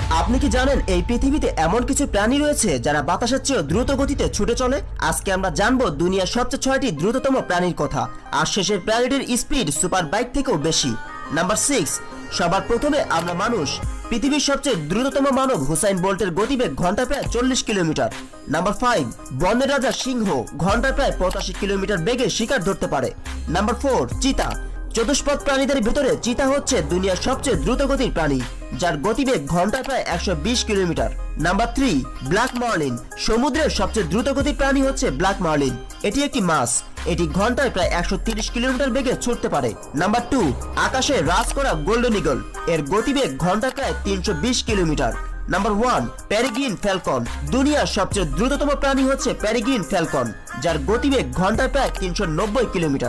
আপনি কি জানেন এই পৃথিবীতে এমন কিছু প্রাণী রয়েছে যারা বাতাসের চেয়ে দ্রুত গতিতে ছুটে চলে? আজকে আমরা জানবো দুনিয়ার সবচেয়ে 6টি দ্রুততম প্রাণীর কথা। আর শেষের প্রাণীটির স্পিড সুপার বাইক থেকেও বেশি। নাম্বার 6, সবার প্রথমে আমরা মানুষ। পৃথিবীর সবচেয়ে দ্রুততম মানব হুসাইন বোল্টের গতিবেগ ঘন্টায় প্রায় 40 কিলোমিটার। নাম্বার 5, বনের রাজা সিংহ ঘন্টায় প্রায় 85 কিলোমিটার বেগে শিকার ধরতে পারে। নাম্বার 4, চিতা। চতুষ্পদ প্রাণীদের ভিতরে চিতা হচ্ছে দুনিয়ার সবচেয়ে দ্রুতগতির প্রাণী, যার গতিবেগ ঘন্টায় প্রায় 120 কিলোমিটার। Number 3, black marlin. সমুদ্রের সবচেয়ে দ্রুতগতির প্রাণী হচ্ছে ব্ল্যাক মার্লিন। এটি একটি মাছ। এটি ঘন্টায় প্রায় 130 কিলোমিটার বেগে ছুটতে পারে। নাম্বার 2, আকাশে রাজ করা গোল্ডেন ইগল। এর গতিবেগ ঘন্টায় প্রায় 320 কিলোমিটার। Number 1, peregrine Falcon. দুনিয়ার সবচেয়ে দ্রুততম প্রাণী হচ্ছে পেরিগ্রিন ফ্যালকন, যার গতিবেগ ঘন্টায় প্রায় 390 কিলোমিটার।